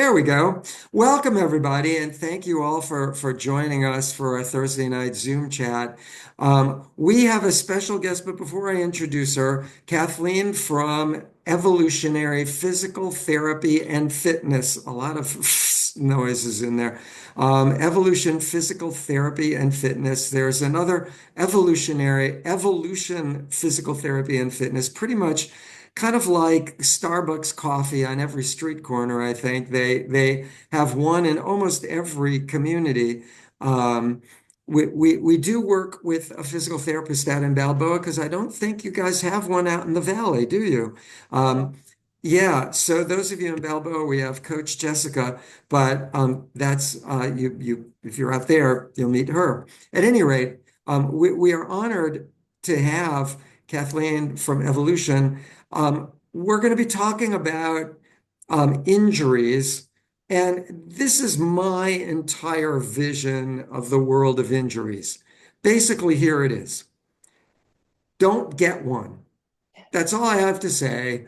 There we go. Welcome, everybody, and thank you all for joining us for our Thursday night Zoom chat. We have a special guest, but before I introduce her, Kathleen from Evolutionary Physical Therapy and Fitness. A lot of noises in there. Evolution Physical Therapy and Fitness. There's another Evolution Physical Therapy and Fitness, pretty much kind of like Starbucks coffee on every street corner, I think. They have one in almost every community. Um, we do work with a physical therapist out in Balboa because I don't think you guys have one out in the valley, do you? No. Um, yeah, so those of you in Balboa, we have Coach Jessica, but that's you if you're out there, you'll meet her. At any rate, we are honored to have Kathleen from Evolution. We're going to be talking about injuries, and this is my entire vision of the world of injuries. Basically, here it is. Don't get one. That's all I have to say.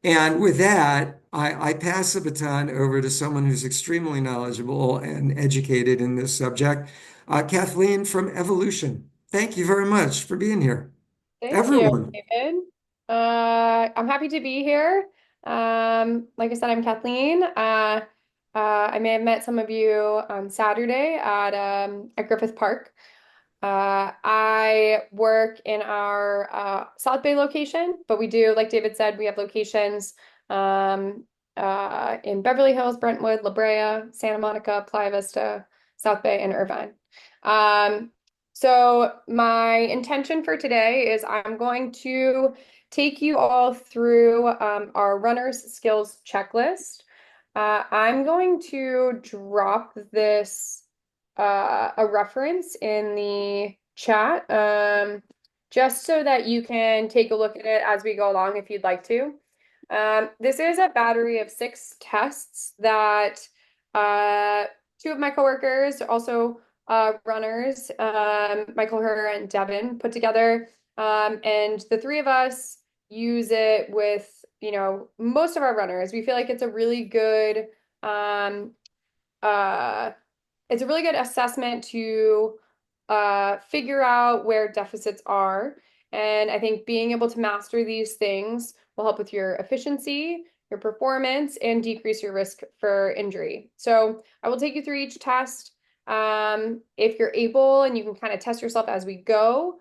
And with that, I pass the baton over to someone who's extremely knowledgeable and educated in this subject, Kathleen from Evolution. Thank you very much for being here, Thank you, everyone. David. I'm happy to be here. Like I said, I'm Kathleen. I may have met some of you on Saturday at Griffith Park. I work in our South Bay location, but we do, like David said, we have locations um, in Beverly Hills, Brentwood, La Brea, Santa Monica, Playa Vista, South Bay, and Irvine. Um, so my intention for today is I'm going to take you all through our runner's skills checklist. I'm going to drop this a reference in the chat just so that you can take a look at it as we go along if you'd like to. This is a battery of 6 tests that two of my coworkers, also runners, Michael Herr and Devin, put together. And the three of us use it with, most of our runners. We feel like um, uh, it's a really good assessment to figure out where deficits are. And I think being able to master these things will help with your efficiency, your performance, and decrease your risk for injury. So I will take you through each test. If you're able and you can kind of test yourself as we go,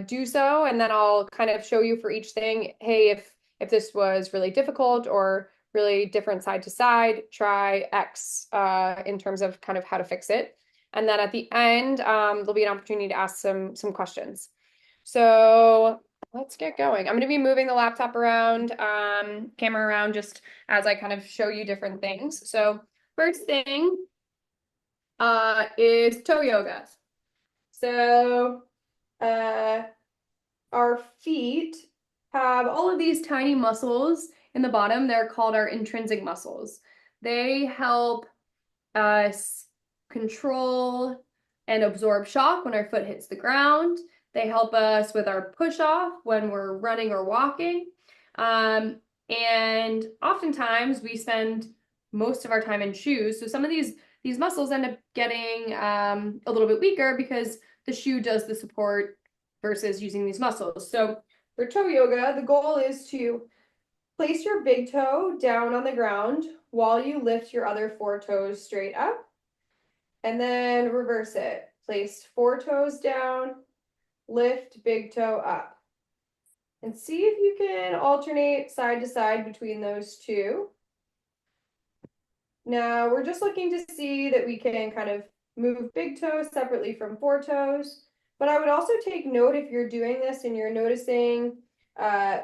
do so. And then I'll kind of show you for each thing, hey, if this was really difficult or really different side to side, try X in terms of kind of how to fix it. And then at the end, there'll be an opportunity to ask some questions. So let's get going. I'm going to be moving the laptop around, camera around, just as I kind of show you different things. So first thing is toe yoga. So uh, our feet have all of these tiny muscles in the bottom. They're called our intrinsic muscles. They help us control and absorb shock when our foot hits the ground. They help us with our push off when we're running or walking. And oftentimes we spend most of our time in shoes. So some of these muscles end up getting a little bit weaker because the shoe does the support versus using these muscles. So for toe yoga, the goal is to place your big toe down on the ground while you lift your other 4 toes straight up, and then reverse it. Place 4 toes down, lift big toe up. And see if you can alternate side to side between those two. Now we're just looking to see that we can kind of move big toe separately from 4 toes. But I would also take note if you're doing this and you're noticing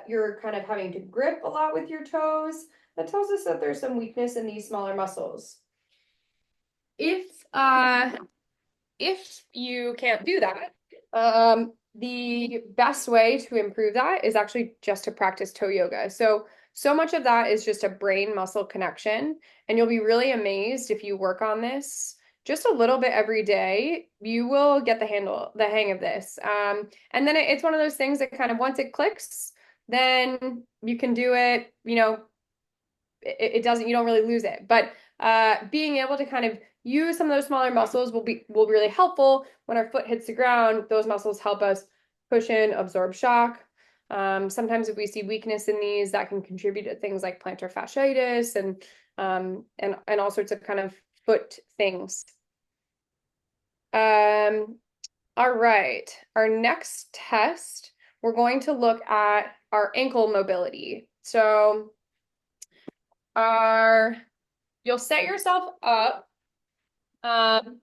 you're kind of having to grip a lot with your toes. That tells us that there's some weakness in these smaller muscles. If uh, if you can't do that, the best way to improve that is actually just to practice toe yoga. So much of that is just a brain muscle connection, and you'll be really amazed if you work on this just a little bit every day. You will get the hang of this. And then it's one of those things that kind of once it clicks, then you can do it, it doesn't, you don't really lose it. But being able to kind of use some of those smaller muscles will be really helpful when our foot hits the ground. Those muscles help us cushion, absorb shock. Sometimes if we see weakness in these, that can contribute to things like plantar fasciitis and all sorts of kind of foot things. All right, our next test, we're going to look at our ankle mobility. So you'll set yourself up.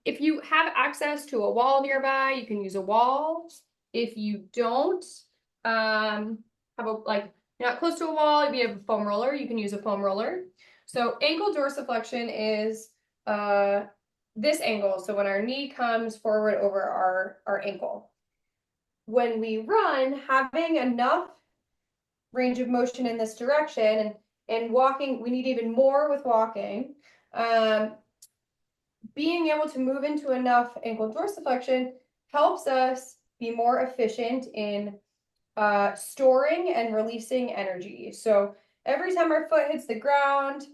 If you have access to a wall nearby, you can use a wall. If you don't have you're not close to a wall, if you have a foam roller, you can use a foam roller. So ankle dorsiflexion is this angle. So when our knee comes forward over our ankle. When we run, having enough range of motion in this direction and walking, we need even more with walking. Being able to move into enough ankle dorsiflexion helps us be more efficient in storing and releasing energy. So every time our foot hits the ground,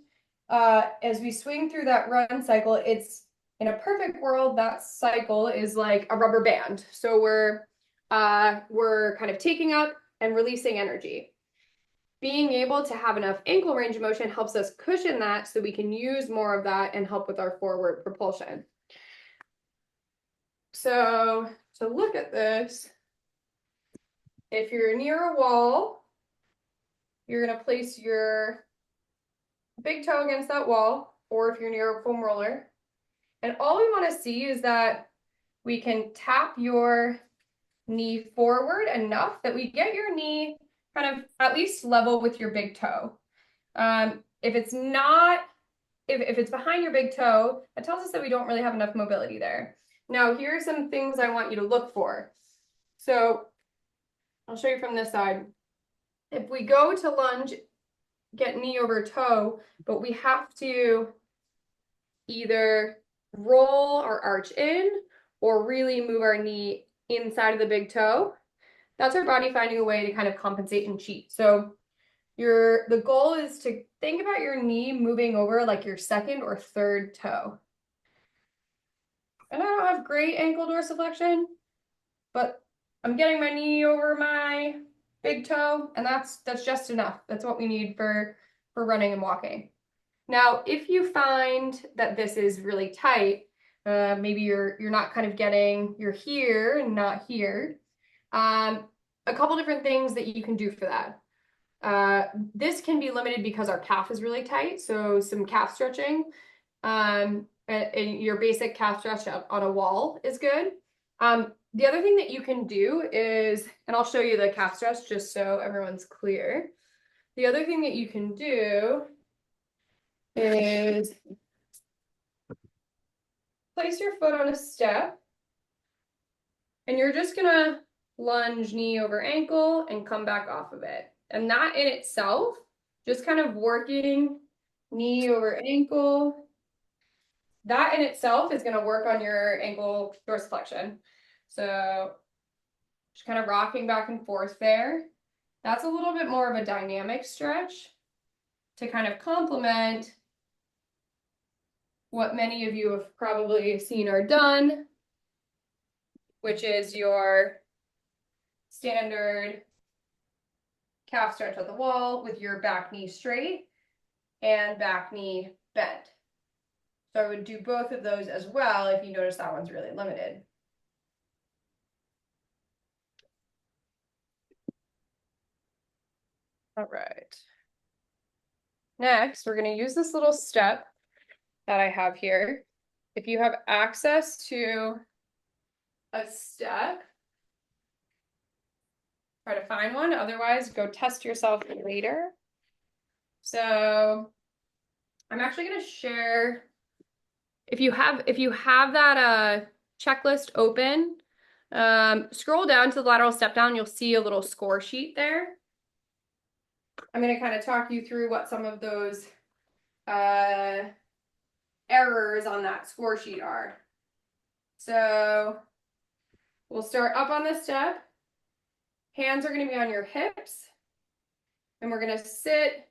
as we swing through that run cycle, it's in a perfect world, that cycle is like a rubber band. So we're kind of taking up and releasing energy. Being able to have enough ankle range of motion helps us cushion that so we can use more of that and help with our forward propulsion. So to look at this, if you're near a wall, you're going to place your big toe against that wall, or if you're near a foam roller. And all we want to see is that we can tap your knee forward enough that we get your knee kind of at least level with your big toe. If it's not, if it's behind your big toe, that tells us that we don't really have enough mobility there. Now, here are some things I want you to look for. So I'll show you from this side. If we go to lunge, get knee over toe, but we have to either roll or arch in or really move our knee inside of the big toe. That's our body finding a way to kind of compensate and cheat. So the goal is to think about your knee moving over like your second or third toe. And I don't have great ankle dorsiflexion, but I'm getting my knee over my big toe, and that's just enough. That's what we need for running and walking. Now, if you find that this is really tight, maybe you're not kind of getting, you're here and not here, a couple different things that you can do for that. This can be limited because our calf is really tight, so some calf stretching. And your basic calf stretch on a wall is good. The other thing that you can do is, and I'll show you the calf stretch just so everyone's clear. The other thing that you can do is place your foot on a step, and you're just gonna lunge knee over ankle and come back off of it. And that in itself, just kind of working knee over ankle, that in itself is gonna work on your ankle dorsiflexion. So just kind of rocking back and forth there. That's a little bit more of a dynamic stretch to kind of complement what many of you have probably seen or done, which is your standard calf stretch at the wall with your back knee straight and back knee bent. So I would do both of those as well if you notice that one's really limited. All right. Next, we're going to use this little step that I have here. If you have access to a step, try to find one. Otherwise, go test yourself later. So I'm actually going to share, if you have that checklist open, scroll down to the lateral step down, you'll see a little score sheet there. I'm going to kind of talk you through what some of those errors on that score sheet are. So we'll start up on this step. Hands are going to be on your hips, and we're going to sit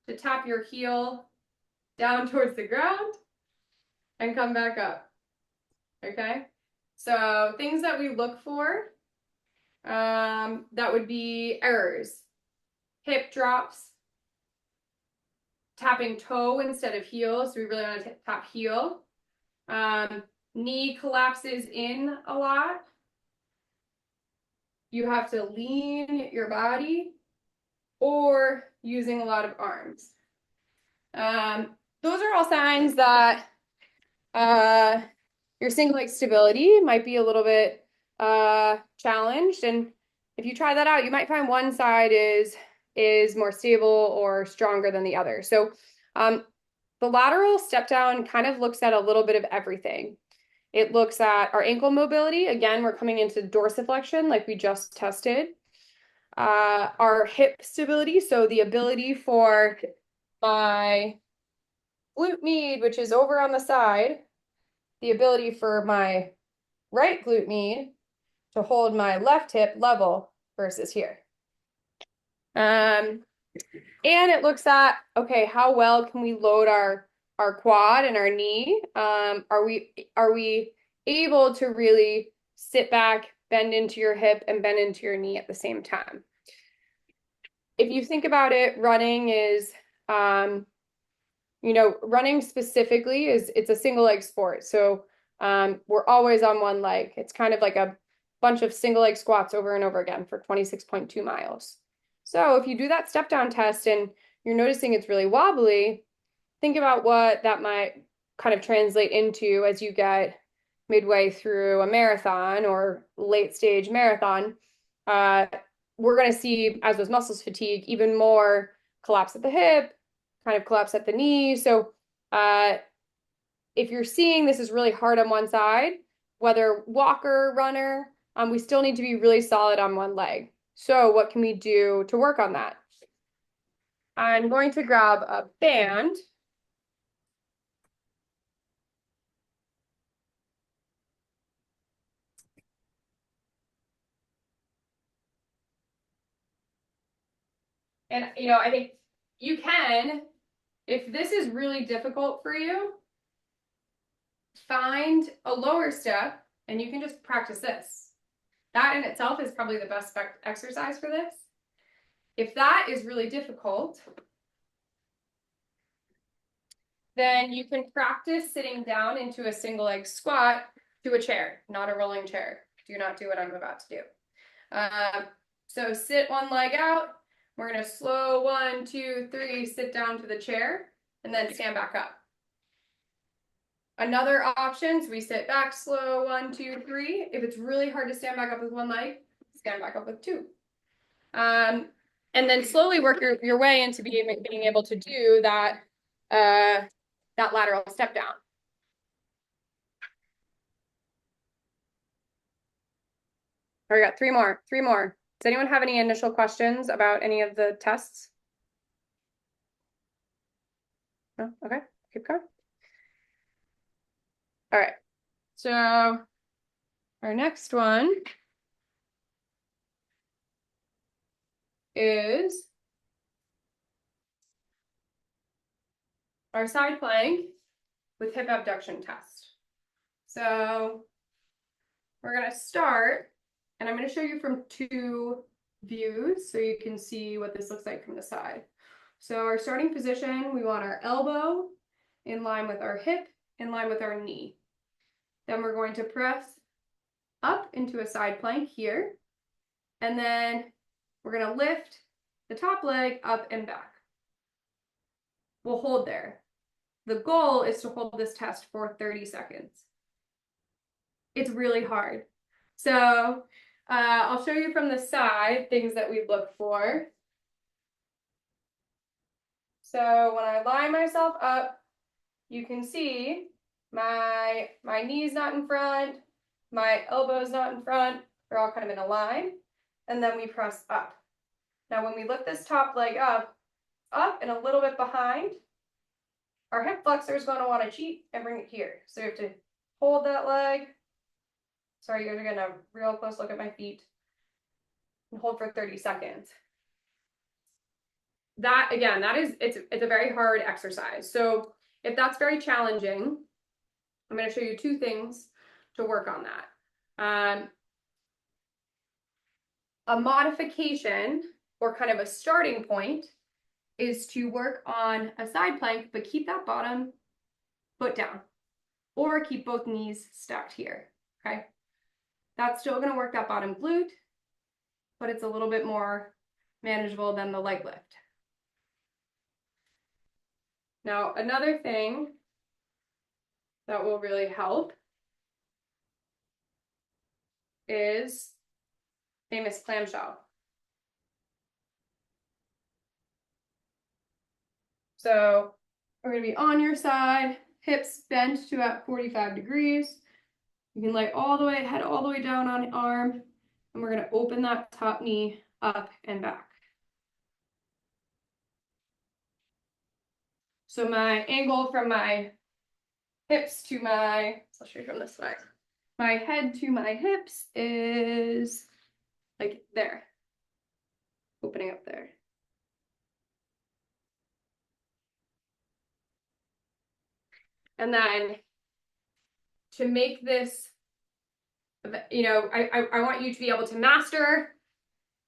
to tap your heel down towards the ground, and come back up. Okay? So things that we look for, that would be errors. Hip drops, tapping toe instead of heel, so we really want to tap heel. Knee collapses in a lot. You have to lean your body or using a lot of arms. Those are all signs that your single leg stability might be a little bit challenged. And if you try that out, you might find one side is more stable or stronger than the other. So the lateral step down kind of looks at a little bit of everything. It looks at our ankle mobility. Again, we're coming into dorsiflexion like we just tested. Our hip stability, so the ability for my glute med, which is over on the side, the ability for my right glute med to hold my left hip level versus here. And it looks at, okay, how well can we load our quad and our knee? Are we able to really sit back, bend into your hip, and bend into your knee at the same time? If you think about it, running is, running specifically it's a single leg sport. So we're always on one leg. It's kind of like a bunch of single leg squats over and over again for 26.2 miles. So if you do that step down test and you're noticing it's really wobbly, think about what that might kind of translate into as you get midway through a marathon or late stage marathon. We're going to see, as those muscles fatigue, even more collapse at the hip, kind of collapse at the knee. So if you're seeing this is really hard on one side, whether walker, runner, we still need to be really solid on one leg. So what can we do to work on that? I'm going to grab a band. And, I think you can, if this is really difficult for you, find a lower step and you can just practice this. That in itself is probably the best exercise for this. If that is really difficult, then you can practice sitting down into a single leg squat to a chair, not a rolling chair. Do not do what I'm about to do. So sit one leg out. We're going to slow 1, 2, 3, sit down to the chair, and then stand back up. Another option is we sit back, slow 1, 2, 3. If it's really hard to stand back up with one leg, stand back up with 2. And then slowly work your way into being able to do that lateral step down. All right, we got 3 more. 3 more. Does anyone have any initial questions about any of the tests? No? Okay, keep going. All right, so our next one is our side plank with hip abduction test. So we're going to start, and I'm going to show you from 2 views so you can see what this looks like from the side. So our starting position, we want our elbow in line with our hip, in line with our knee. Then we're going to press up into a side plank here, and then we're going to lift the top leg up and back. We'll hold there. The goal is to hold this test for 30 seconds. It's really hard. So I'll show you from the side things that we look for. So when I line myself up, you can see my knee's not in front, my elbow's not in front. They're all kind of in a line. And then we press up. Now when we lift this top leg up and a little bit behind, our hip flexor is going to want to cheat and bring it here. So you have to hold that leg. Sorry, you guys are getting a real close look at my feet. And hold for 30 seconds. That, again, it's a very hard exercise. So If that's very challenging, I'm going to show you two things to work on that. A modification or kind of a starting point is to work on a side plank, but keep that bottom foot down, or keep both knees stacked here, okay? That's still going to work that bottom glute, but it's a little bit more manageable than the leg lift. Now, another thing that will really help is famous clamshell. So we're going to be on your side, hips bent to at 45 degrees. You can lay all the way, head all the way down on arm, and we're going to open that top knee up and back. So my angle from my hips to my, I'll show you from this side. My head to my hips is like there, opening up there. And then to make this, you know, I want you to be able to master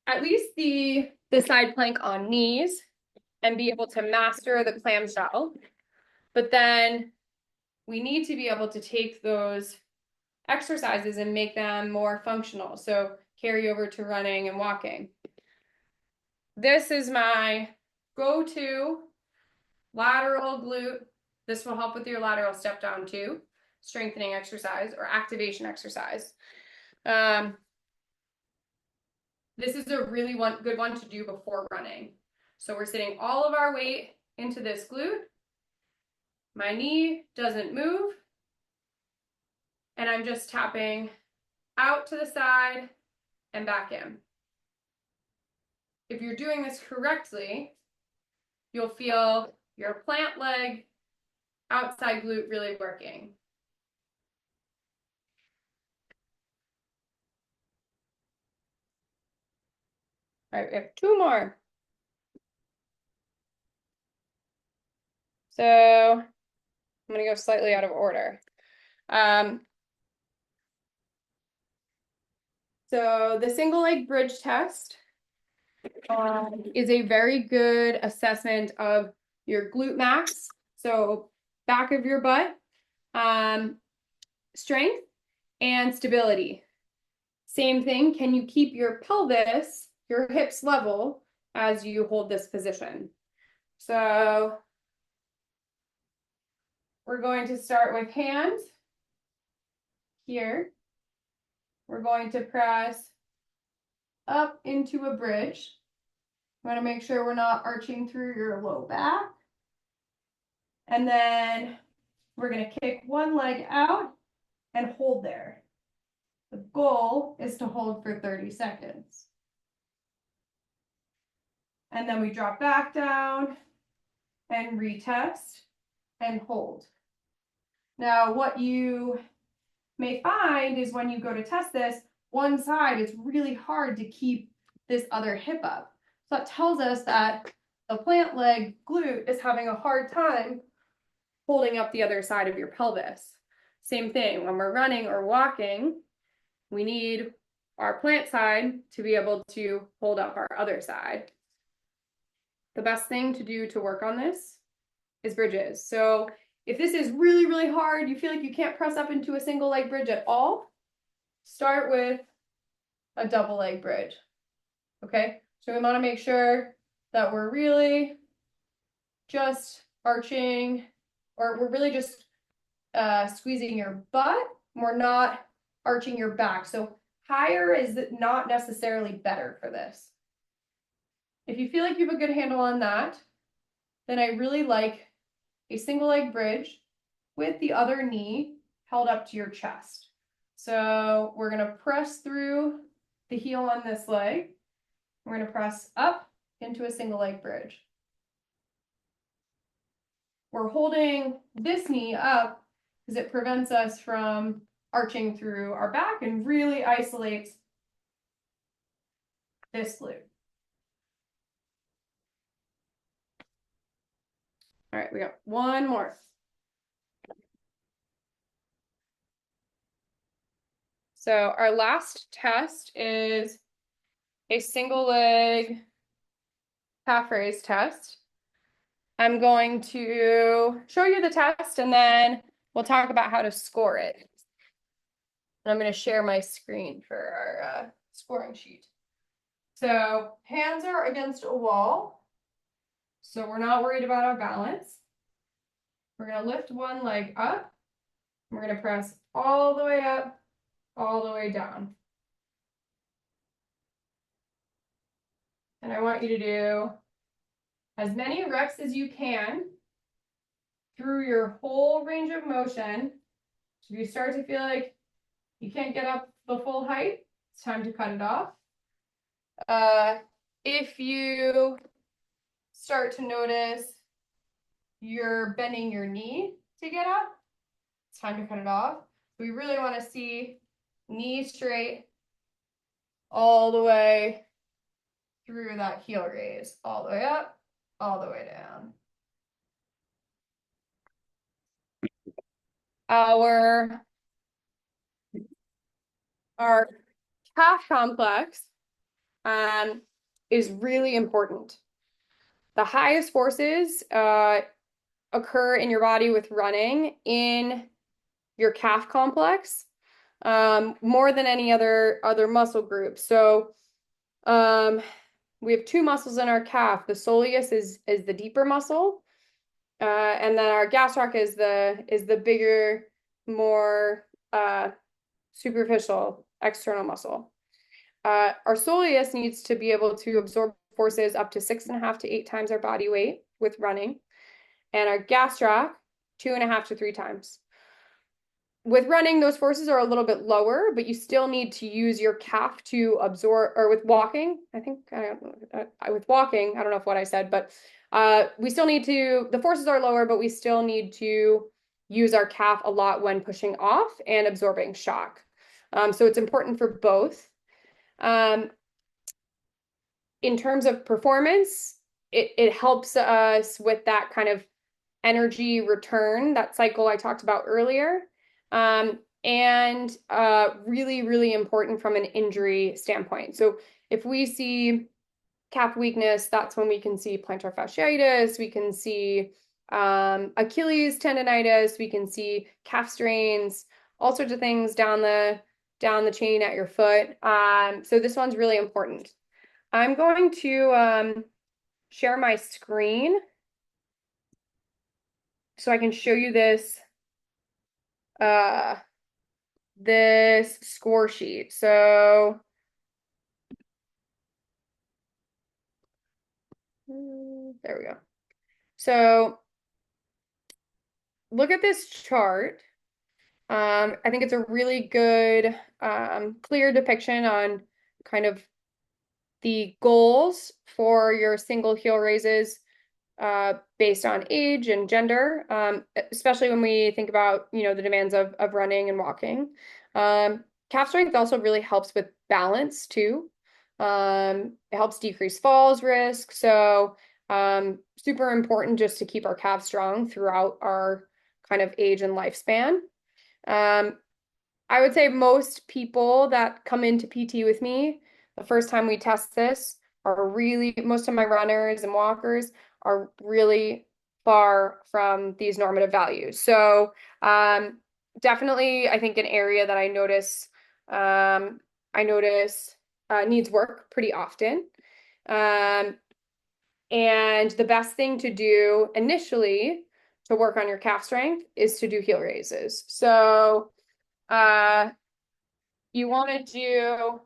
at least the side plank on knees and be able to master the clamshell. But then we need to be able to take those exercises and make them more functional. So carry over to running and walking. This is my go-to lateral glute. This will help with your lateral step down too, strengthening exercise or activation exercise. This is a really good one to do before running. So we're sitting all of our weight into this glute. My knee doesn't move. And I'm just tapping out to the side and back in. If you're doing this correctly, you'll feel your plant leg, outside glute really working. All right, we have two more. So I'm going to go slightly out of order. So the single leg bridge test is a very good assessment of your glute max. So back of your butt, strength and stability. Same thing, can you keep your pelvis, your hips level as you hold this position? So we're going to start with hands here. We're going to press up into a bridge. You want to make sure we're not arching through your low back. And then we're going to kick one leg out and hold there. The goal is to hold for 30 seconds. And then we drop back down and retest and hold. Now, what you may find is when you go to test this, one side is really hard to keep this other hip up. So that tells us that the plant leg glute is having a hard time holding up the other side of your pelvis. Same thing, when we're running or walking, we need our plant side to be able to hold up our other side. The best thing to do to work on this is bridges. So if this is really, really hard, you feel like you can't press up into a single leg bridge at all, start with a double leg bridge. Okay, so we want to make sure that we're really just arching, or we're really just squeezing your butt. We're not arching your back. So higher is not necessarily better for this. If you feel like you have a good handle on that, then I really like a single leg bridge with the other knee held up to your chest. So we're going to press through the heel on this leg. We're going to press up into a single leg bridge. We're holding this knee up because it prevents us from arching through our back and really isolates this glute. All right, we got one more. So our last test is a single leg calf raise test. I'm going to show you the test and then we'll talk about how to score it. And I'm going to share my screen for our scoring sheet. So hands are against a wall. So we're not worried about our balance. We're going to lift one leg up. We're going to press all the way up, all the way down. And I want you to do as many reps as you can through your whole range of motion. So if you start to feel like you can't get up the full height, it's time to cut it off. If you start to notice you're bending your knee to get up, it's time to cut it off. We really want to see knee straight all the way through that heel raise, all the way up, all the way down. Our calf complex is really important. The highest forces occur in your body with running in your calf complex more than any other muscle group. So we have two muscles in our calf. The soleus is the deeper muscle, and then our gastroc is the bigger, more superficial external muscle. Our soleus needs to be able to absorb forces up to 6.5 to 8 times our body weight with running, and our gastroc 2.5 to 3 times. With running, those forces are a little bit lower, but you still need to use your calf to absorb, or with walking, with walking, I don't know if what I said, but we still need to, the forces are lower, but we still need to use our calf a lot when pushing off and absorbing shock. So it's important for both. In terms of performance, it helps us with that kind of energy return, that cycle I talked about earlier. And really, really important from an injury standpoint. So if we see calf weakness, that's when we can see plantar fasciitis, we can see Achilles tendonitis, we can see calf strains, all sorts of things down the chain at your foot. So this one's really important. I'm going to share my screen so I can show you this score sheet. So there we go. So look at this chart. I think it's a really good, clear depiction on kind of the goals for your single heel raises based on age and gender, especially when we think about, the demands of running and walking. Calf strength also really helps with balance too. It helps decrease falls risk. So super important just to keep our calves strong throughout our kind of age and lifespan. I would say most people that come into PT with me, the first time we test this, are really, most of my runners and walkers are really far from these normative values. So definitely, I think an area that I notice needs work pretty often. And the best thing to do initially to work on your calf strength is to do heel raises. So you want to do,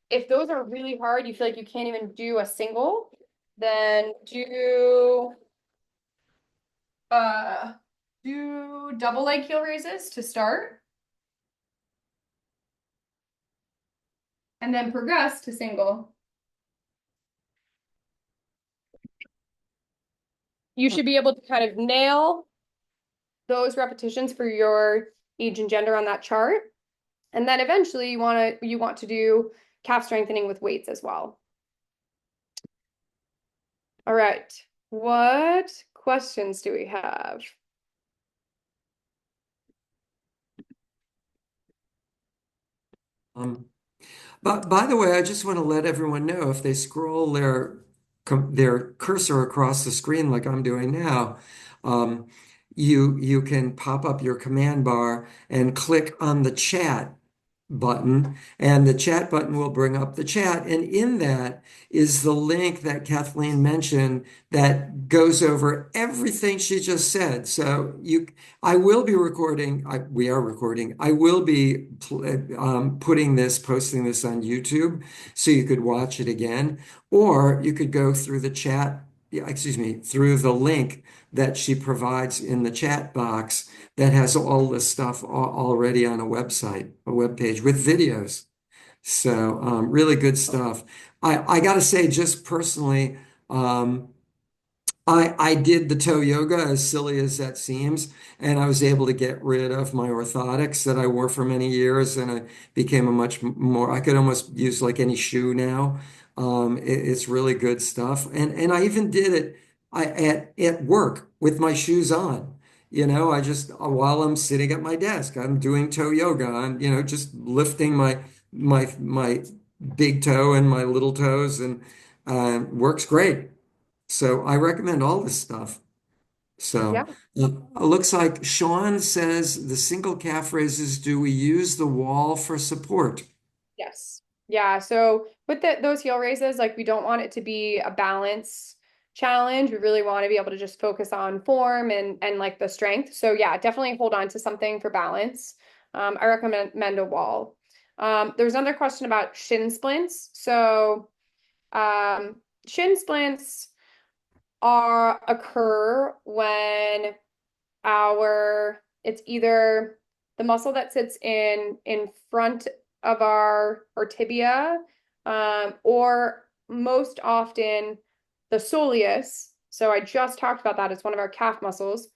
if those are really hard, you feel like you can't even do a single, then do double leg heel raises to start, and then progress to single. You should be able to kind of nail those repetitions for your age and gender on that chart. And then eventually you want to do calf strengthening with weights as well. All right. What questions do we have? Um, but by the way, I just want to let everyone know if they scroll their cursor across the screen like I'm doing now, um, you can pop up your command bar and click on the chat button, and the chat button will bring up the chat. And in that is the link that Kathleen mentioned that goes over everything she just said. I will be recording, we are recording, I will be posting this on YouTube so you could watch it again, or you could go through the chat, yeah, excuse me, through the link that she provides in the chat box that has all this stuff already on a web page with videos. So really good stuff. I got to say, just personally, um, I did the toe yoga, as silly as that seems, and I was able to get rid of my orthotics that I wore for many years, and I became a much more, I could almost use like any shoe now. It's really good stuff. And I even did it at work with my shoes on. I just, while I'm sitting at my desk, I'm doing toe yoga. I'm, just lifting my big toe and my little toes, and works great. So I recommend all this stuff. Yeah. So it looks like Sean says the single calf raises, do we use the wall for support? Yes. Yeah. So with those heel raises, like we don't want it to be a balance challenge. We really want to be able to just focus on form and like the strength. So yeah, definitely hold on to something for balance. I recommend a wall. There's another question about shin splints. So um, shin splints are occur when it's either the muscle that sits in front of our tibia, or most often the soleus. So I just talked about that. It's one of our calf muscles.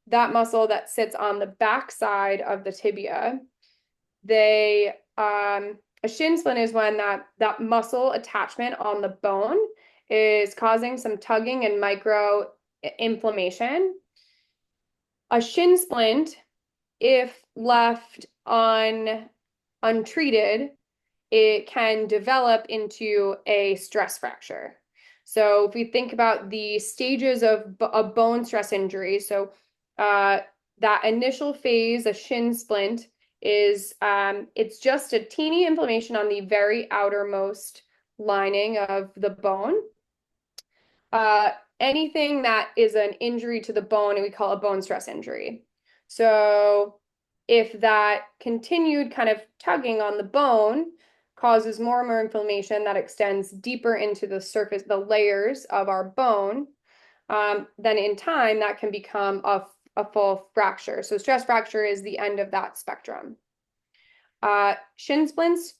That muscle that sits on the back side of the tibia. A shin splint is when that muscle attachment on the bone is causing some tugging and micro inflammation. A shin splint, if left untreated, it can develop into a stress fracture. So if we think about the stages of a bone stress injury, so uh, that initial phase, a shin splint, is it's just a teeny inflammation on the very outermost lining of the bone. Uh, Anything that is an injury to the bone, we call a bone stress injury. So if that continued kind of tugging on the bone causes more and more inflammation that extends deeper into the surface, the layers of our bone, then in time that can become a full fracture. So stress fracture is the end of that spectrum. Shin splints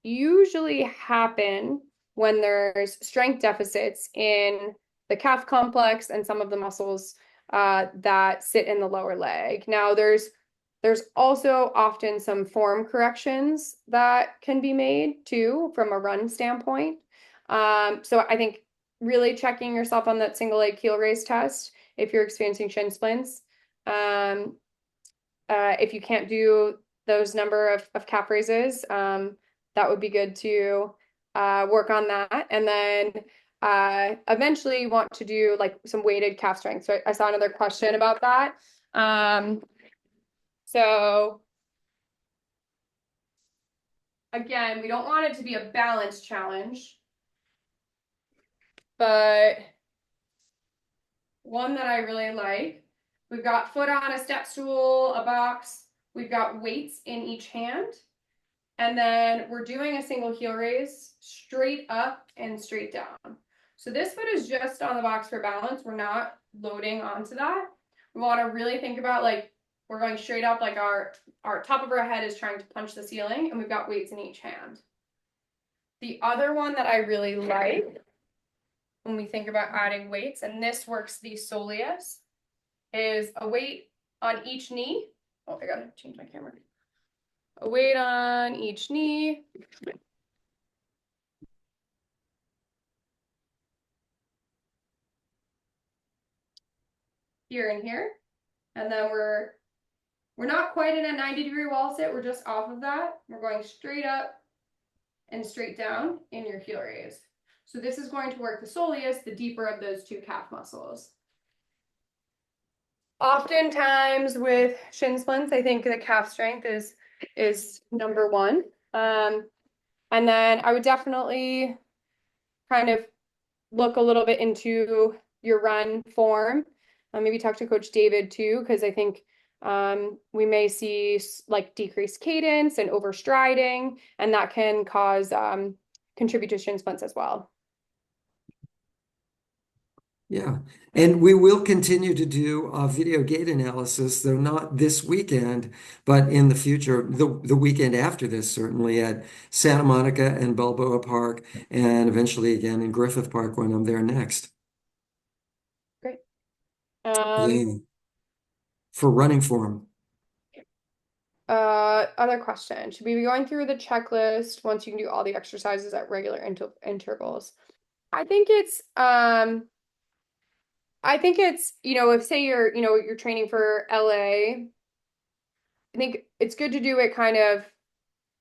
usually happen when there's strength deficits in the calf complex and some of the muscles that sit in the lower leg. Now, there's also often some form corrections that can be made too from a run standpoint. So I think really checking yourself on that single leg heel raise test if you're experiencing shin splints. Um, if you can't do those number of calf raises, that would be good to work on that. And then eventually you want to do like some weighted calf strength. So I saw another question about that. Um, so again, we don't want it to be a balance challenge, but one that I really like, we've got foot on a step stool, a box, we've got weights in each hand. And then we're doing a single heel raise straight up and straight down. So this foot is just on the box for balance. We're not loading onto that. We want to really think about like we're going straight up, like our top of our head is trying to punch the ceiling, and we've got weights in each hand. The other one that I really like when we think about adding weights, and this works the soleus, is a weight on each knee. Oh, I gotta change my camera. A weight on each knee. Here and here. And then we're not quite in a 90-degree wall sit. We're just off of that. We're going straight up and straight down in your heel raise. So this is going to work the soleus, the deeper of those two calf muscles. Oftentimes with shin splints, I think the calf strength is number one. And then I would definitely kind of look a little bit into your run form. Maybe talk to Coach David too, because I think we may see like decreased cadence and overstriding, and that can cause contribute to shin splints as well. Yeah. And we will continue to do video gait analysis, though not this weekend, but in the future, the weekend after this, certainly at Santa Monica and Balboa Park, and eventually again in Griffith Park when I'm there next. Great. Um, Yeah. For running form. Other question. Should we be going through the checklist once you can do all the exercises at regular intervals? I think it's if say you're training for LA, I think it's good to do it kind of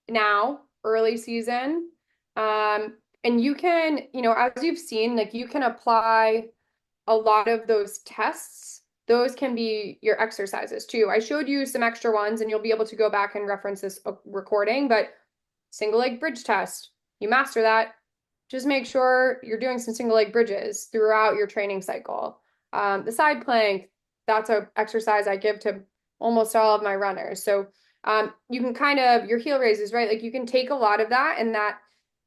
now, early season. And you can, as you've seen, like you can apply a lot of those tests. Those can be your exercises too. I showed you some extra ones and you'll be able to go back and reference this recording, but single leg bridge test, you master that. Just make sure you're doing some single leg bridges throughout your training cycle. The side plank, that's an exercise I give to almost all of my runners. So you can kind of, your heel raises, right? Like you can take a lot of that, and that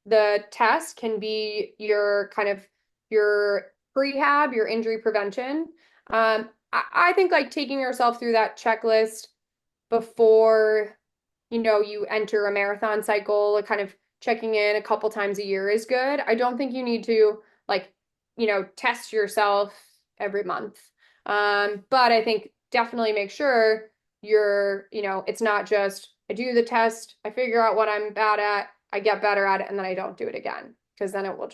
the test can be your kind of your prehab, your injury prevention. I think like taking yourself through that checklist before you enter a marathon cycle, like kind of checking in a couple times a year is good. I don't think you need to like, test yourself every month. But I think definitely make sure it's not just I do the test, I figure out what I'm bad at, I get better at it, and then I don't do it again because then it'll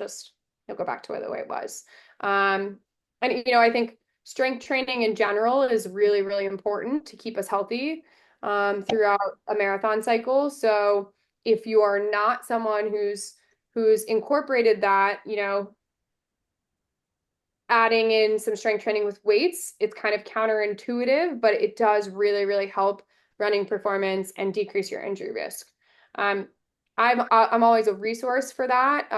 go back to the way it was. And I think strength training in general is really, really important to keep us healthy throughout a marathon cycle. So if you are not someone who's incorporated that, adding in some strength training with weights, it's kind of counterintuitive, but it does really, really help running performance and decrease your injury risk. Um, I'm always a resource for that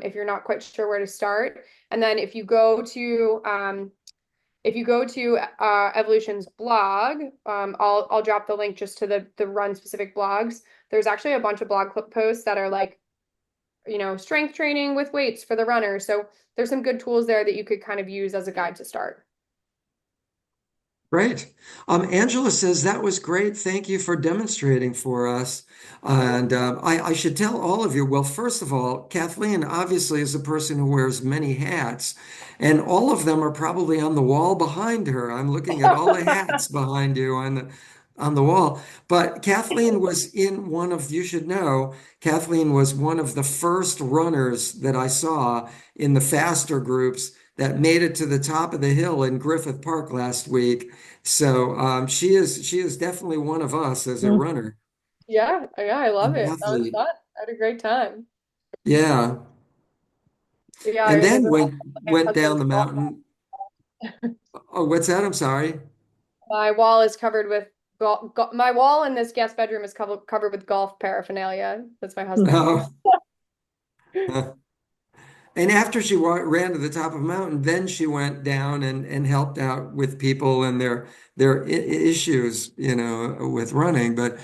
if you're not quite sure where to start. And then if you go to Evolution's blog, I'll drop the link just to the run specific blogs. There's actually a bunch of blog posts that are like, strength training with weights for the runner. So there's some good tools there that you could kind of use as a guide to start. Great. Angela says that was great. Thank you for demonstrating for us. And I should tell all of you, well, first of all, Kathleen obviously is a person who wears many hats, and all of them are probably on the wall behind her. I'm looking at all the hats behind you on the wall. But Kathleen was in one of, you should know, Kathleen was one of the first runners that I saw in the faster groups that made it to the top of the hill in Griffith Park last week. So she is definitely one of us as a Mm. runner, Yeah, yeah, I love an it. That was athlete. fun. I had a great time. Yeah. Yeah, And are you guys then are went down the mountain. Oh, what's that? I'm sorry. my wall is covered with my wall in this guest bedroom is covered with golf paraphernalia. That's my husband. Oh. And after she ran to the top of a mountain, then she went down and helped out with people and their issues, with running. But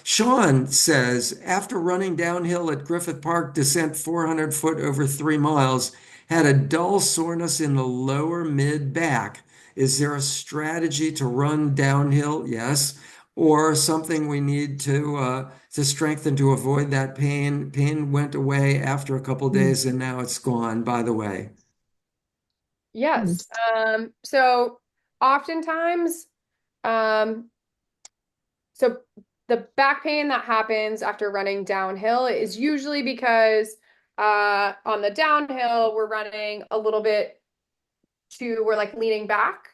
Sean says after running downhill at Griffith Park, descent 400 foot over 3 miles, had a dull soreness in the lower mid back. Is there a strategy to run downhill? Yes. Or something we need to strengthen to avoid that pain. Pain went away after a couple Mm. days and now it's gone, by the way. Mm. Yes. So oftentimes, um, so the back pain that happens after running downhill is usually because on the downhill we're running a little bit we're like leaning back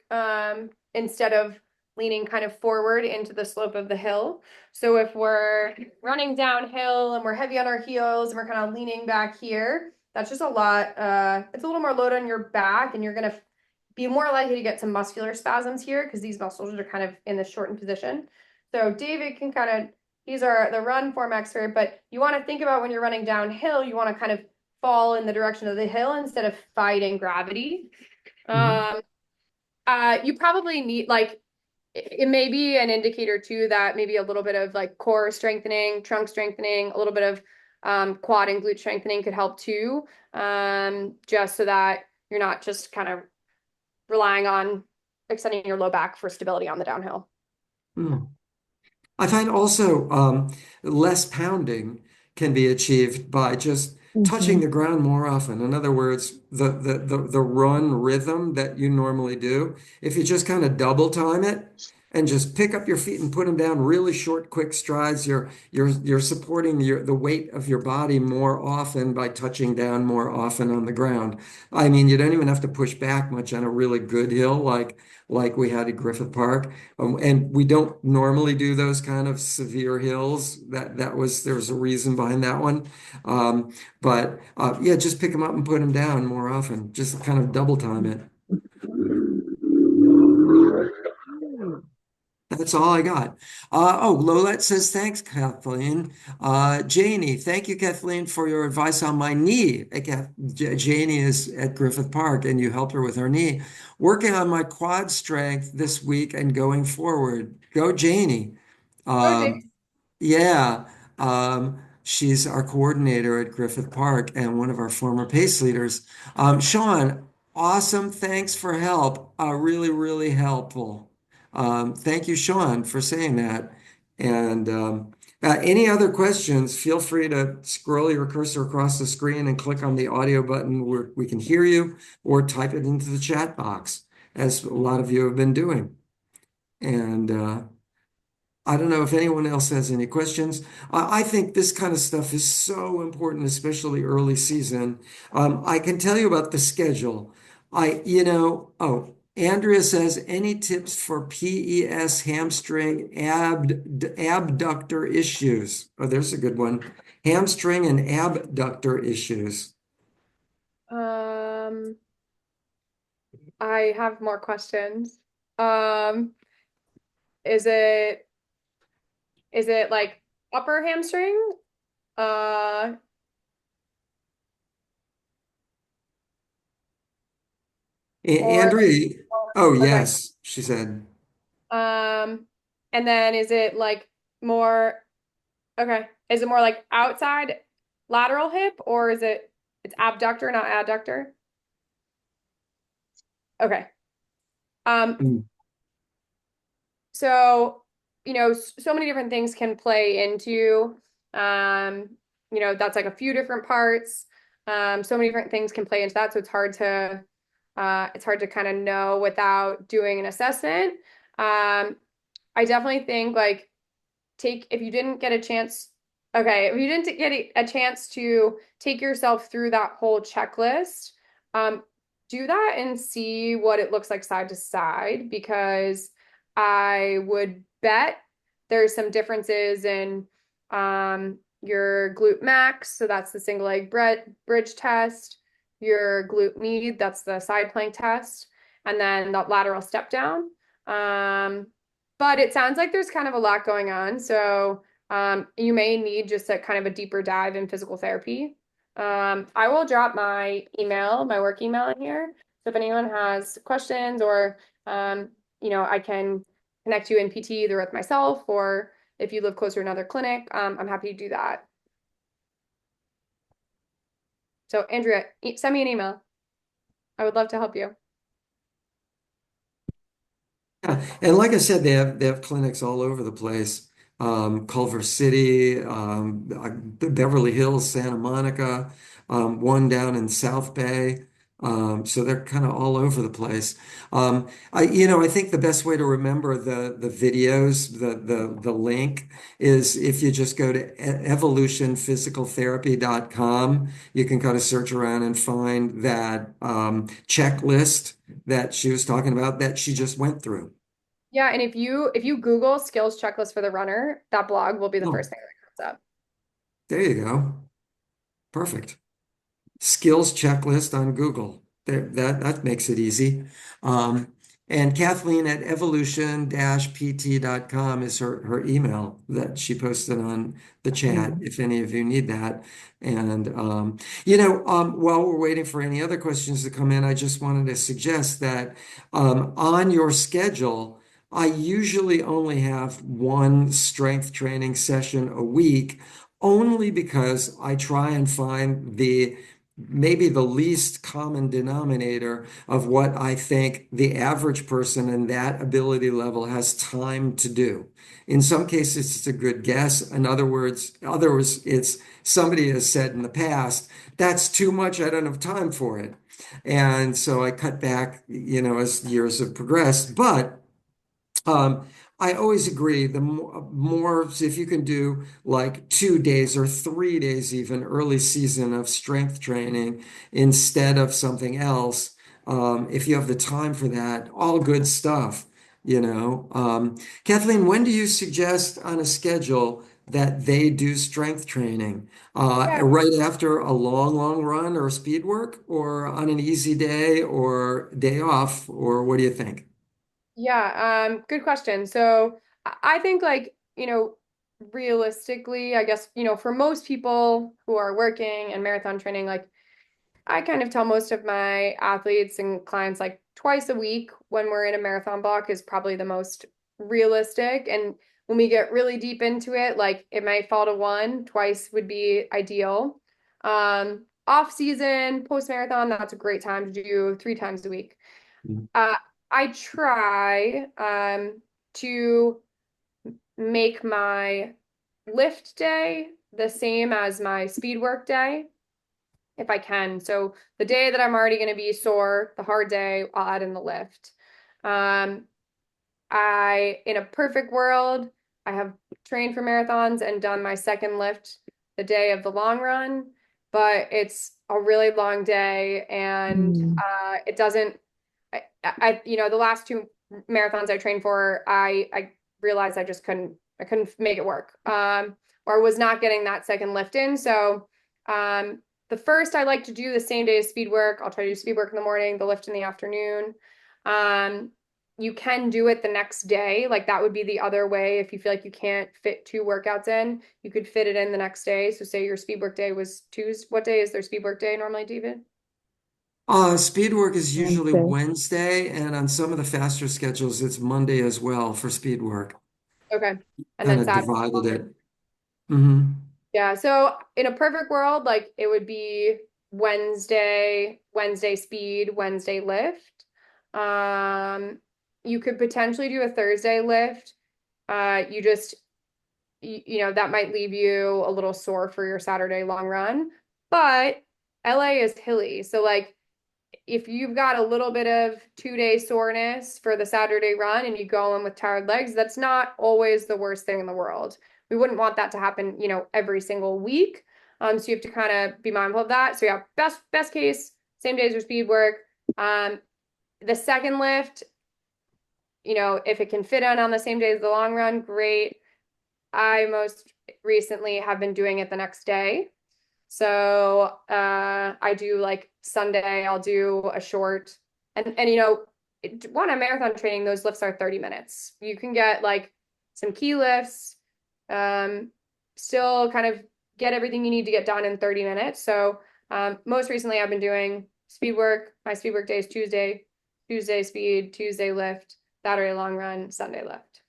instead of leaning kind of forward into the slope of the hill. So if we're running downhill and we're heavy on our heels and we're kind of leaning back here, that's just a lot. It's a little more load on your back, and you're gonna be more likely to get some muscular spasms here because these muscles are kind of in the shortened position. So David can kind of, these are the run form expert, but you want to think about when you're running downhill, you want to kind of fall in the direction of the hill instead of fighting gravity. Mhm. You probably need like it may be an indicator too that maybe a little bit of like core strengthening, trunk strengthening, a little bit of quad and glute strengthening could help too. Just so that you're not just kind of relying on extending your low back for stability on the downhill. Mm. I find also less pounding can be achieved by just touching Mhm. the ground more often. In other words, the run rhythm that you normally do, if you just kind of double time it and just pick up your feet and put them down really short, quick strides, you're supporting the weight of your body more often by touching down more often on the ground. I mean, you don't even have to push back much on a really good hill like we had at Griffith Park. And we don't normally do those kind of severe hills. There was a reason behind that one. But yeah, just pick them up and put them down more often. Just kind of double time it. That's all I got. Oh, Lolette says, thanks, Kathleen. Janie, thank you, Kathleen, for your advice on my knee. Janie is at Griffith Park, and you helped her with her knee. Working on my quad strength this week and going forward. Go, Janie. Oh, Jake. Um, yeah, she's our coordinator at Griffith Park and one of our former PACE leaders. Sean, awesome. Thanks for help. Really, really helpful. Thank you, Sean, for saying that. And any other questions, feel free to scroll your cursor across the screen and click on the audio button where we can hear you, or type it into the chat box, as a lot of you have been doing. And I don't know if anyone else has any questions. I think this kind of stuff is so important, especially early season. I can tell you about the schedule. Andrea says, any tips for PES hamstring abductor issues? Oh, there's a good one. Hamstring and abductor issues. Um, I have more questions. Um, is it like upper hamstring? Uh, or Andrea, oh, okay. yes, she said. Um, and then is it like more okay? Is it more like outside lateral hip, or is it's abductor, not adductor? Okay. Um, Mm. so so many different things can play into um, that's like a few different parts. So many different things can play into that, so it's hard to kind of know without doing an assessment. I definitely think like take if you didn't get a chance okay, if you didn't get a chance to take yourself through that whole checklist, do that and see what it looks like side to side, because I would bet there's some differences in your glute max, so that's the single leg bridge test, your glute med, that's the side plank test, and then the lateral step down. But it sounds like there's kind of a lot going on. So you may need just a kind of a deeper dive in physical therapy. I will drop my email, my work email in here. So if anyone has questions, or I can connect you in PT either with myself, or if you live closer to another clinic, I'm happy to do that. So Andrea, send me an email. I would love to help you. Yeah, and like I said, they have clinics all over the place. Culver City, Beverly Hills, Santa Monica, one down in South Bay. So they're kind of all over the place. I think the best way to remember the videos, the link is if you just go to evolutionphysicaltherapy.com, you can kind of search around and find that checklist that she was talking about that she just went through. Yeah, and if you Google skills checklist for the runner, that blog will be the first Oh, thing that comes up. there you go. Perfect. Skills checklist on Google. That makes it easy. Um, and Kathleen at evolution-pt.com is her email that she posted on the chat, Mm. if any of you need that. And, while we're waiting for any other questions to come in, I just wanted to suggest that on your schedule, I usually only have one strength training session a week, only because I try and find maybe the least common denominator of what I think the average person in that ability level has time to do. In some cases, it's a good guess. In other words, others, it's somebody has said in the past, that's too much, I don't have time for it. And so I cut back, as years have progressed. But um, I always agree, the more, if you can do like 2 days or 3 days, even early season of strength training instead of something else, if you have the time for that, all good stuff, you know. Kathleen, when do you suggest on a schedule that they do strength training? Yeah, Right after a long, long run or speed work, or on an easy day or day off, or what do you think? yeah, good question. So I think like, realistically, I guess, for most people who are working and marathon training, like I kind of tell most of my athletes and clients like twice a week when we're in a marathon block is probably the most realistic. And when we get really deep into it, like it might fall to one, twice would be ideal. Off season, post marathon, that's a great time to do 3 times a week. Uh, I try to make my lift day the same as my speed work day if I can. So the day that I'm already going to be sore, the hard day, I'll add in the lift. Um, in a perfect world, I have trained for marathons and done my second lift the day of the long run, but it's a really long day and Mm. it doesn't, the last 2 marathons I trained for, I realized I couldn't make it work. Or was not getting that second lift in. So, the first I like to do the same day as speed work. I'll try to do speed work in the morning, the lift in the afternoon. Um, you can do it the next day. Like that would be the other way. If you feel like you can't fit 2 workouts in, you could fit it in the next day. So say your speed work day was Tuesday. What day is their speed work day normally, David? Speed work is usually Wednesday. Wednesday, and on some of the faster schedules, it's Monday as well for speed work. Okay. And Kind then of Saturday. divided it. Hmm. Yeah, so in a perfect world, like it would be Wednesday speed, Wednesday lift. Um, you could potentially do a Thursday lift. You just that might leave you a little sore for your Saturday long run. But LA is hilly. So like if you've got a little bit of 2 day soreness for the Saturday run and you go in with tired legs, that's not always the worst thing in the world. We wouldn't want that to happen, every single week. So you have to kind of be mindful of that. So yeah, best case, same days for speed work. Um, the second lift, if it can fit in on the same day as the long run, great. I most recently have been doing it the next day. So I do like Sunday, I'll do a short and when I'm marathon training, those lifts are 30 minutes. You can get like some key lifts, um, still kind of get everything you need to get done in 30 minutes. So most recently I've been doing speed work. My speed work day is Tuesday speed, Tuesday lift, Saturday long run, Sunday lift.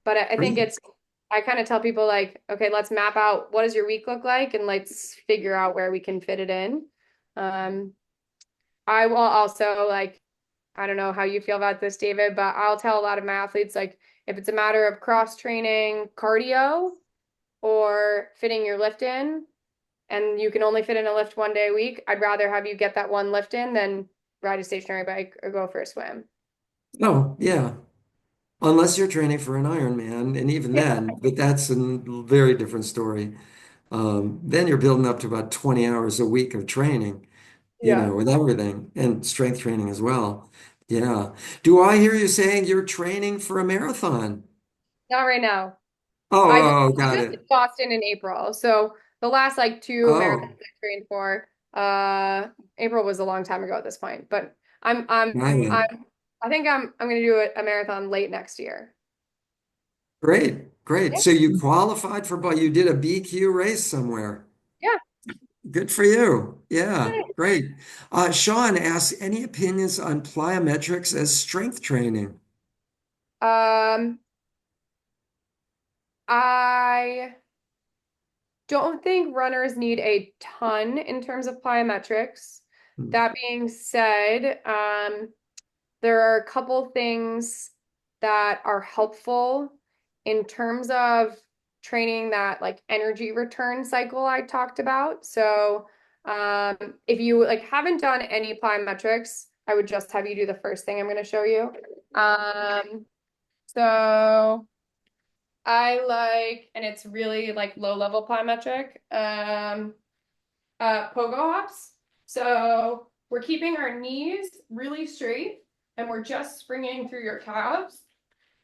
But I think Great. I kind of tell people like, okay, let's map out what does your week look like and let's figure out where we can fit it in. Um, I will also like, I don't know how you feel about this, David, but I'll tell a lot of my athletes like if it's a matter of cross training cardio or fitting your lift in and you can only fit in a lift 1 day a week, I'd rather have you get that one lift in than ride a stationary bike or go for a swim. Oh, yeah. Unless you're training for an Ironman, and even Yeah. then, but that's a very different story. Then you're building up to about 20 hours a week of training, Yeah. with everything and strength training as well. Yeah. Do I hear you saying you're training for a marathon? Not right now. Oh, I just oh, I got just it. did Boston in April. So the last like two marathons Oh, I trained for, April was a long time ago at this point. But I'm I'm got it. I think I'm gonna do a marathon late next year. Great, great. Yeah. So you qualified for, but you did a BQ race somewhere. Yeah. Good for you. Yeah, great. Sean asks, any opinions on plyometrics as strength training? Um, I don't think runners need a ton in terms of plyometrics. Hmm. That being said, there are a couple things that are helpful in terms of training that like energy return cycle I talked about. So, if you like haven't done any plyometrics, I would just have you do the first thing I'm going to show you. So I like, and it's really like low level plyometric, pogo hops. So we're keeping our knees really straight and we're just springing through your calves.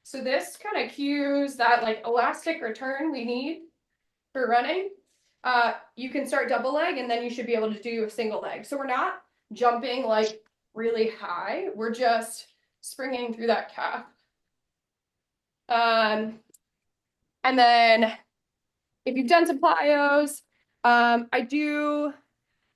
So this kind of cues that like elastic return we need for running. You can start double leg and then you should be able to do a single leg. So we're not jumping like really high. We're just springing through that calf. Um, and then if you've done some plyos, I do,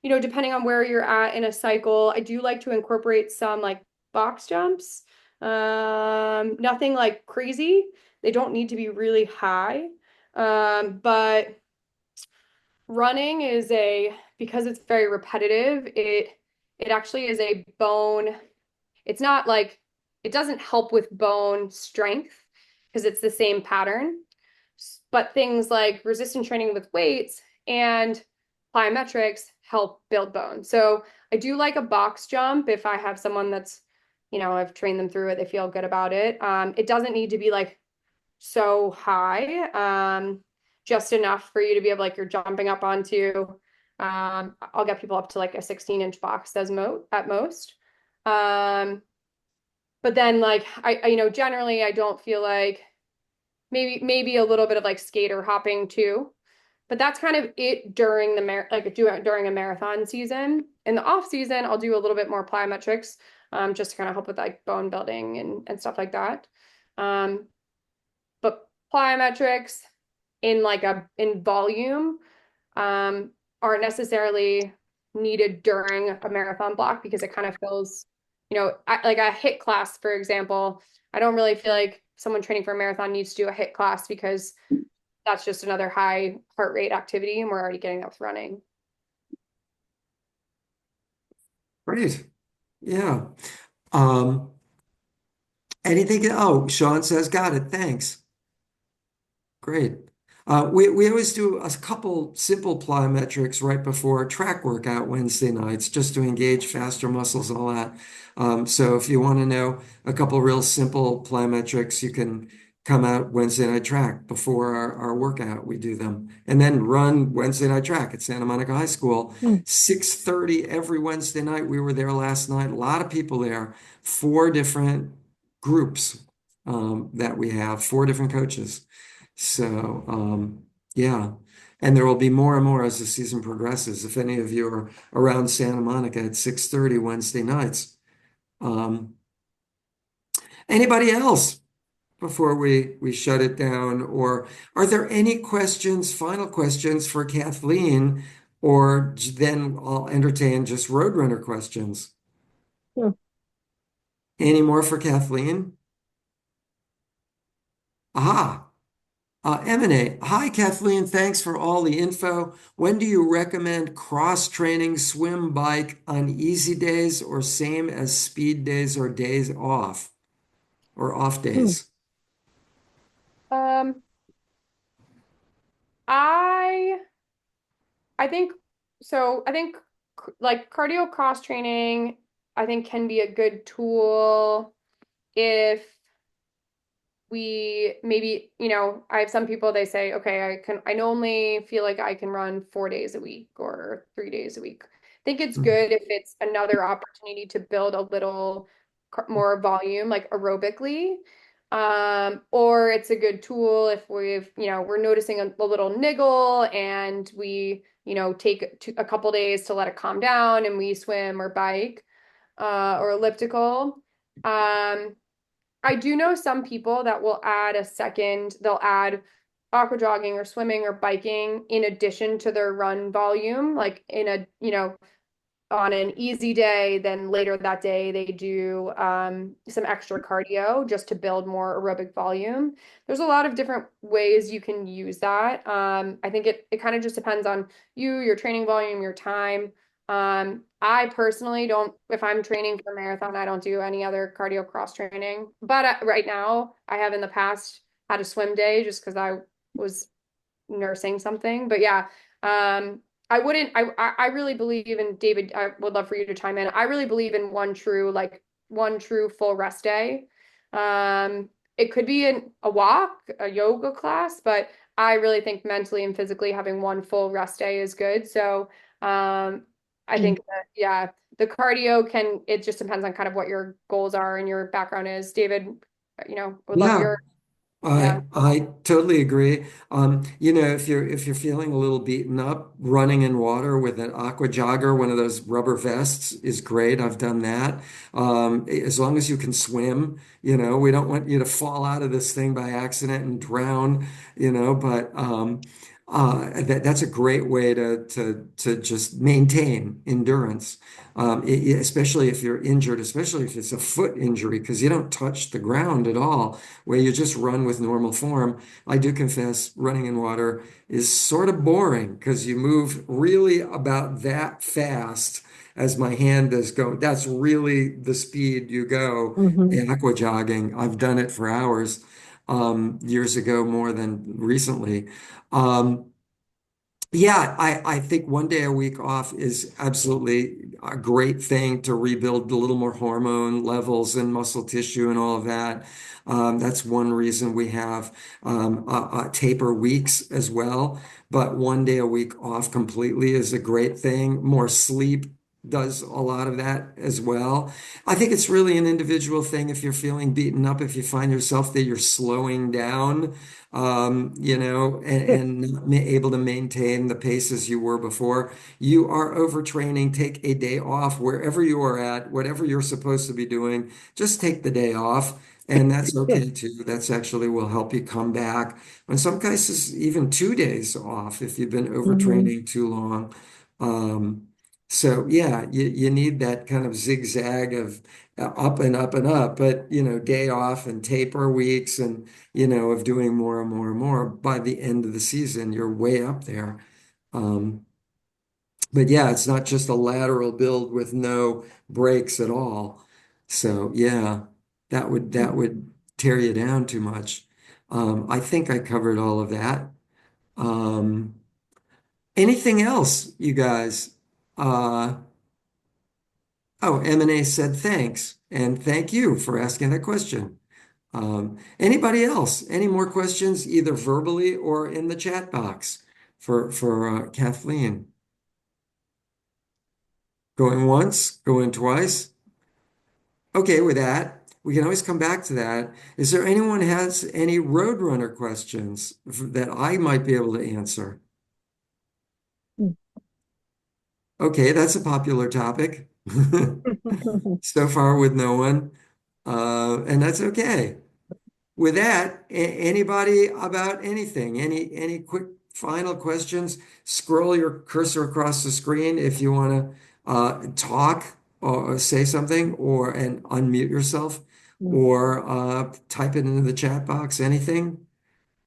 depending on where you're at in a cycle, I do like to incorporate some like box jumps. Nothing like crazy. They don't need to be really high. But running is because it's very repetitive, it actually is a bone. It's not like it doesn't help with bone strength because it's the same pattern. But things like resistance training with weights and plyometrics help build bone. So I do like a box jump if I have someone that's, I've trained them through it, they feel good about it. It doesn't need to be like so high, just enough for you to be able like you're jumping up onto. I'll get people up to like a 16-inch box as at most. Um, but then like generally I don't feel like maybe a little bit of like skater hopping too. But that's kind of it during during a marathon season. In the off season, I'll do a little bit more plyometrics, just to kind of help with like bone building and stuff like that. Um, but plyometrics in volume, um, aren't necessarily needed during a marathon block because it kind of feels, like a hit class, for example. I don't really feel like someone training for a marathon needs to do a hit class because that's just another high heart rate activity and we're already getting that with running. Great. Yeah. Um, anything? Oh, Sean says, got it. Thanks. Great. We always do a couple simple plyometrics right before a track workout Wednesday nights just to engage faster muscles and all that. So if you want to know a couple real simple plyometrics, you can come out Wednesday night track before our workout. We do them and then run Wednesday night track at Santa Monica High School, Hmm. 6:30 every Wednesday night. We were there last night. A lot of people there, four different groups that we have, four different coaches. So, yeah. And there will be more and more as the season progresses. If any of you are around Santa Monica at 6:30 Wednesday nights. Um, anybody else before we shut it down? Or are there any questions, final questions for Kathleen? Or then I'll entertain just Roadrunner questions. Hmm. Any more for Kathleen? Aha. Emanate. Hi, Kathleen. Thanks for all the info. When do you recommend cross training swim bike on easy days or same as speed days or days off or off Hmm. days? Um, I I think so. I think like cardio cross training, I think can be a good tool if we maybe, I have some people they say, okay, I only feel like I can run 4 days a week or 3 days a week. I think it's Hmm. good if it's another opportunity to build a little more volume, like aerobically. Or it's a good tool if we're noticing a little niggle and we, take a couple days to let it calm down and we swim or bike, or elliptical. I do know some people that will they'll add aqua jogging or swimming or biking in addition to their run volume, like on an easy day, then later that day they do some extra cardio just to build more aerobic volume. There's a lot of different ways you can use that. I think it kind of just depends on you, your training volume, your time. I personally don't, if I'm training for a marathon, I don't do any other cardio cross training. But right now, I have in the past had a swim day just because I was nursing something. But yeah, I wouldn't, I really believe in David. I would love for you to chime in. I really believe in one true full rest day. It could be a walk, a yoga class, but I really think mentally and physically having one full rest day is good. So, I think that, yeah, the cardio it just depends on kind of what your goals are and your background is. David, would love Yeah, your, yeah. I totally agree. If you're feeling a little beaten up, running in water with an aqua jogger, one of those rubber vests is great. I've done that. As long as you can swim, we don't want you to fall out of this thing by accident and drown, but that's a great way to just maintain endurance. Especially if you're injured, especially if it's a foot injury, because you don't touch the ground at all where you just run with normal form. I do confess running in water is sort of boring because you move really about that fast as my hand is going. That's really the speed you go Mhm. aqua jogging. I've done it for hours, years ago more than recently. Um, yeah, I think one day a week off is absolutely a great thing to rebuild a little more hormone levels and muscle tissue and all of that. That's one reason we have taper weeks as well. But one day a week off completely is a great thing. More sleep does a lot of that as well. I think it's really an individual thing if you're feeling beaten up, if you find yourself that you're slowing down and not able to maintain the pace as you were before. You are overtraining. Take a day off wherever you are at, whatever you're supposed to be doing. Just take the day off. And that's okay too. That's actually will help you come back. In some cases, even 2 days off if you've been Mhm. overtraining too long. Um, so yeah, you need that kind of zigzag of up and up and up, but day off and taper weeks and of doing more and more and more. By the end of the season, you're way up there. Um, but yeah, it's not just a lateral build with no breaks at all. So yeah, that would tear you down too much. I think I covered all of that. Um, Anything else, you guys? Uh, oh, M&A said thanks, and thank you for asking that question. Anybody else? Any more questions, either verbally or in the chat box for Kathleen? Going once, going twice. Okay, with that, we can always come back to that. Is there anyone has any Roadrunner questions that I might be able to answer? Okay, that's a popular topic. So far with no one, and that's okay. With that, anybody about anything? Any quick final questions? Scroll your cursor across the screen if you want to talk or say something, or and unmute yourself, or type it into the chat box. Anything?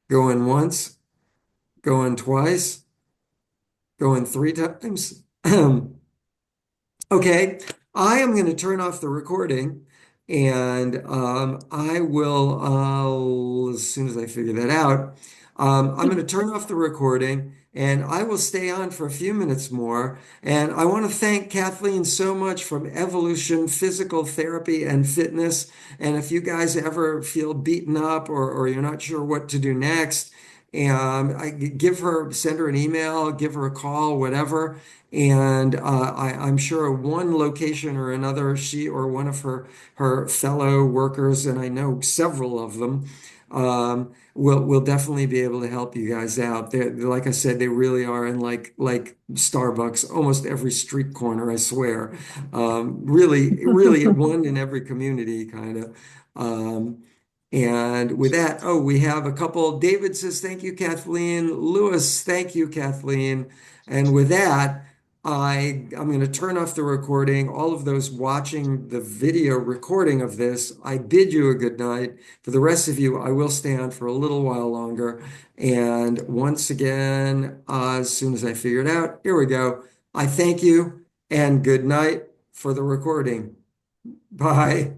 Going once, going twice, going three times. Okay, I am going to turn off the recording and I will, as soon as I figure that out, I'm going to turn off the recording and I will stay on for a few minutes more. And I want to thank Kathleen so much from Evolution Physical Therapy and Fitness. And if you guys ever feel beaten up or you're not sure what to do next, send her an email, give her a call, whatever. And I'm sure one location or another, she or one of her fellow workers, and I know several of them, will definitely be able to help you guys out. Like I said, they really are in like Starbucks, almost every street corner, I swear. Really one in every community, kind of. Um, and with that, oh, we have a couple. David says, thank you, Kathleen. Lewis, thank you, Kathleen. And with that, I'm going to turn off the recording. All of those watching the video recording of this, I bid you a good night. For the rest of you, I will stay on for a little while longer. And once again, as soon as I figure it out, here we go. I thank you and good night for the recording. Bye.